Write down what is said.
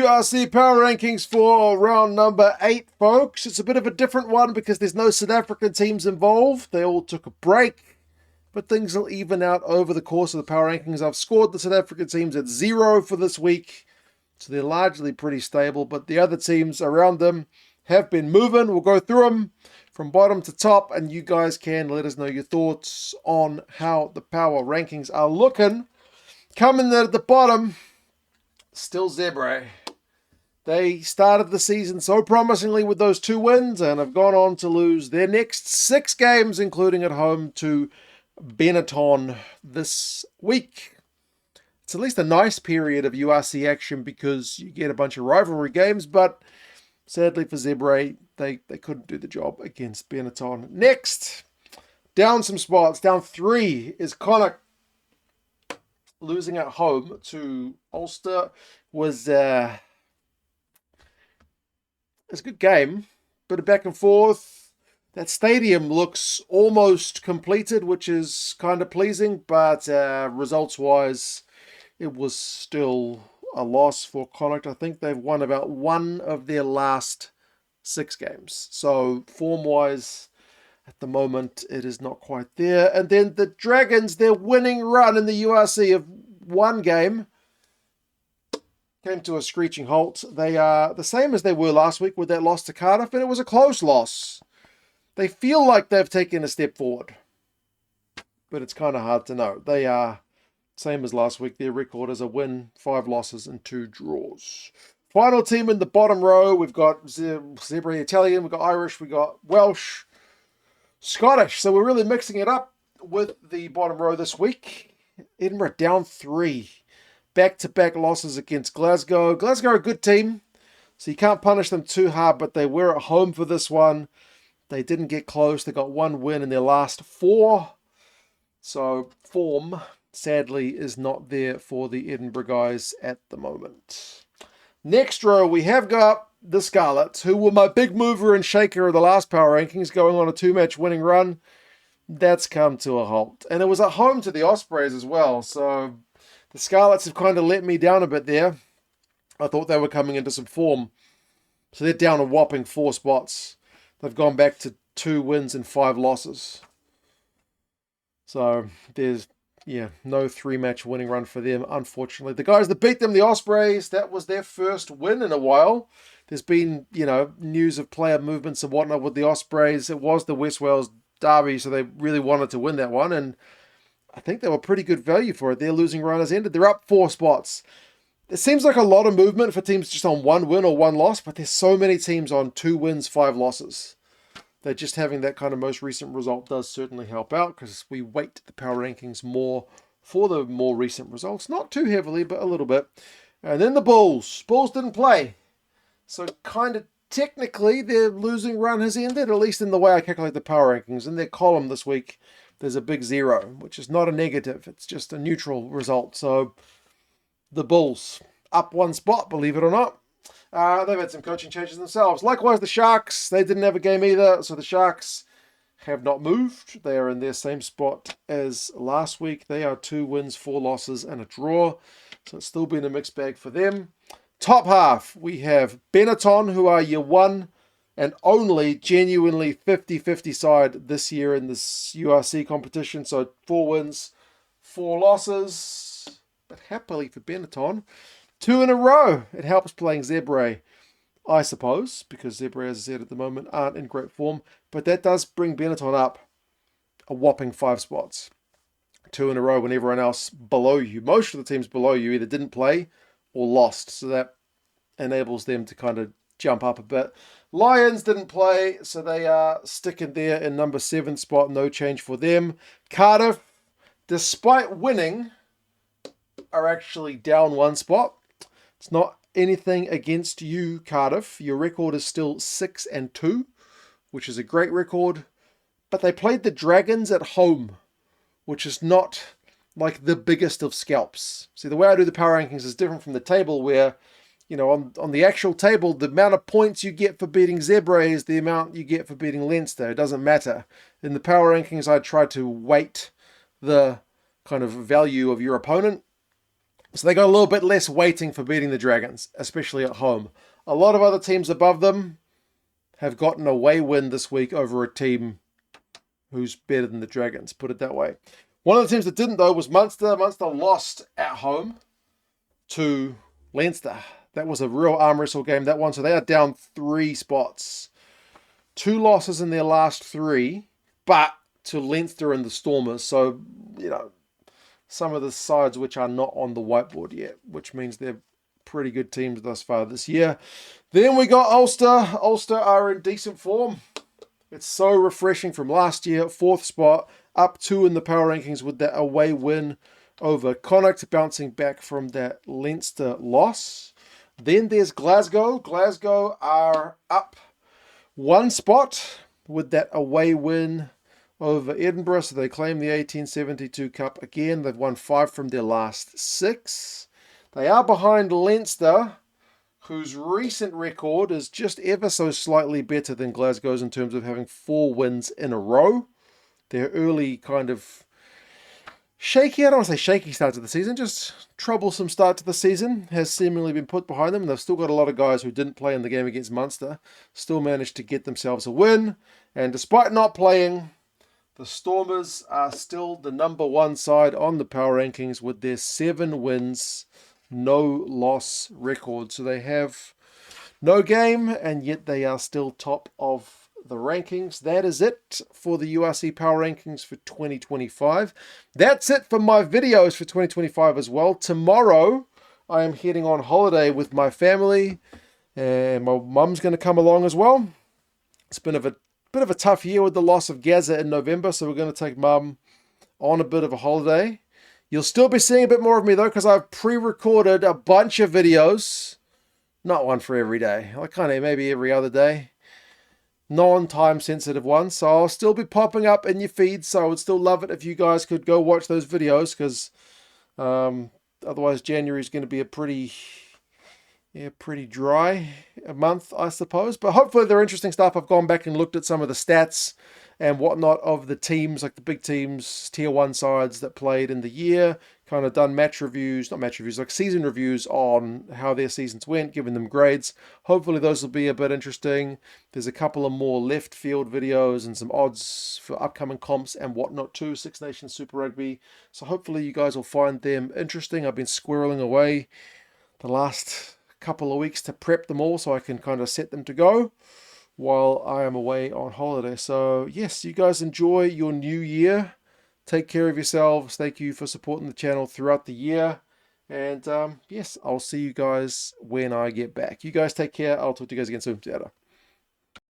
URC Power Rankings for round number 8, folks. It's a bit of a different one because there's no South African teams involved. They all took a break, but things will even out over the course of the Power Rankings. I've scored the South African teams at 0 for this week, so they're largely pretty stable, but the other teams around them have been moving. We'll go through them from bottom to top, and you guys can let us know your thoughts on how the Power Rankings are looking. Coming in at the bottom, still Zebra. They started the season so promisingly with those 2 wins and have gone on to lose their next 6 games, including at home to Benetton this week. It's at least a nice period of URC action because you get a bunch of rivalry games, but sadly for Zebra, they couldn't do the job against Benetton. Next, down some spots. Down 3 is Connacht. Losing at home to Ulster was it's a good game, bit of back and forth. That stadium looks almost completed, which is kind of pleasing, but results-wise, it was still a loss for Connacht. I think they've won about 1 of their last 6 games. So form-wise, at the moment, it is not quite there. And then the Dragons, their winning run in the URC of 1 game, came to a screeching halt. They are the same as they were last week with that loss to Cardiff, and it was a close loss. They feel like they've taken a step forward, but it's kind of hard to know. They are same as last week. Their record is a win, 5 losses, and 2 draws. Final team in the bottom row, we've got Zebra Italian, we've got Irish, we've got Welsh, Scottish. So we're really mixing it up with the bottom row this week. Edinburgh down 3. Back-to-back losses against Glasgow. Glasgow are a good team, so you can't punish them too hard, but they were at home for this one. They didn't get close. They got 1 win in their last 4. So form, sadly, is not there for the Edinburgh guys at the moment. Next row, we have got the Scarlets, who were my big mover and shaker of the last Power Rankings, going on a 2-match winning run. That's come to a halt. And it was at home to the Ospreys as well, so the Scarlets have kind of let me down a bit there. I thought they were coming into some form. So they're down a whopping 4 spots. They've gone back to 2 wins and 5 losses. So there's, no 3-match winning run for them, unfortunately. The guys that beat them, the Ospreys, that was their first win in a while. There's been, news of player movements and whatnot with the Ospreys. It was the West Wales derby, so they really wanted to win that one, and I think they were pretty good value for it. Their losing run has ended. They're up 4 spots. It seems like a lot of movement for teams just on 1 win or 1 loss, but there's so many teams on 2 wins, 5 losses. That just having that kind of most recent result does certainly help out because we weight the Power Rankings more for the more recent results. Not too heavily, but a little bit. And then the Bulls. Bulls didn't play. So kind of technically their losing run has ended, at least in the way I calculate the Power Rankings. In their column this week, there's a big 0, which is not a negative. It's just a neutral result. So the Bulls up 1 spot, believe it or not. They've had some coaching changes themselves. Likewise, the Sharks, they didn't have a game either. So the Sharks have not moved. They are in their same spot as last week. They are 2 wins, 4 losses, and a draw. So it's still been a mixed bag for them. Top half, we have Benetton, who are your 1 and only genuinely 50-50 side this year in this URC competition. So 4 wins, 4 losses. But happily for Benetton, 2 in a row. It helps playing Zebra, I suppose, because Zebra, as I said, at the moment aren't in great form. But that does bring Benetton up a whopping 5 spots. 2 in a row when everyone else below you, most of the teams below you, either didn't play or lost. So that enables them to kind of jump up a bit. Lions didn't play, so they are sticking there in number 7 spot. No change for them. Cardiff, despite winning, are actually down 1 spot. It's not anything against you, Cardiff. Your record is still 6-2, which is a great record. But they played the Dragons at home, which is not like the biggest of scalps. See, the way I do the Power Rankings is different from the table where, on the actual table, the amount of points you get for beating Zebra is the amount you get for beating Leinster. It doesn't matter. In the Power Rankings, I try to weight the kind of value of your opponent. So they got a little bit less waiting for beating the Dragons, especially at home. A lot of other teams above them have gotten a away win this week over a team who's better than the Dragons, put it that way. One of the teams that didn't, though, was Munster. Munster lost at home to Leinster. That was a real arm wrestle game, that one. So they are down 3 spots. 2 losses in their last 3, but to Leinster and the Stormers. So, some of the sides which are not on the whiteboard yet, which means they're pretty good teams thus far this year. Then we got Ulster. Ulster are in decent form. It's so refreshing from last year. 4th spot, up 2 in the power rankings with that away win over Connacht, bouncing back from that Leinster loss. Then there's Glasgow. Glasgow are up 1 spot with that away win over Edinburgh, so they claim the 1872 Cup again. They've won 5 from their last 6. They are behind Leinster, whose recent record is just ever so slightly better than Glasgow's in terms of having 4 wins in a row. Their early kind of shaky, I don't want to say shaky start to the season, just troublesome start to the season has seemingly been put behind them. And they've still got a lot of guys who didn't play in the game against Munster, still managed to get themselves a win. And despite not playing, the Stormers are still the number 1 side on the power rankings with their 7 wins, no loss record. So they have no game, and yet they are still top of the rankings. That is it for the URC power rankings for 2025. That's it for my videos for 2025 as well. Tomorrow, I am heading on holiday with my family, and my mum's going to come along as well. It's been a bit of a tough year with the loss of Gaza in November, so we're going to take Mum on a bit of a holiday. You'll still be seeing a bit more of me, though, because I've pre-recorded a bunch of videos. Not one for every day. Like kind of maybe every other day. Non-time sensitive ones. So I'll still be popping up in your feed, so I would still love it if you guys could go watch those videos, because otherwise January is going to be a pretty dry month, I suppose. But hopefully they're interesting stuff. I've gone back and looked at some of the stats and whatnot of the teams, like the big teams, tier 1 sides that played in the year. Kind of done like season reviews on how their seasons went, giving them grades. Hopefully those will be a bit interesting. There's a couple of more left field videos and some odds for upcoming comps and whatnot too. Six Nations Super Rugby. So hopefully you guys will find them interesting. I've been squirreling away the last couple of weeks to prep them all so I can kind of set them to go while I am away on holiday. So yes, you guys enjoy your new year. Take care of yourselves. Thank you for supporting the channel throughout the year. And yes, I'll see you guys when I get back. You guys take care. I'll talk to you guys again soon. See you later.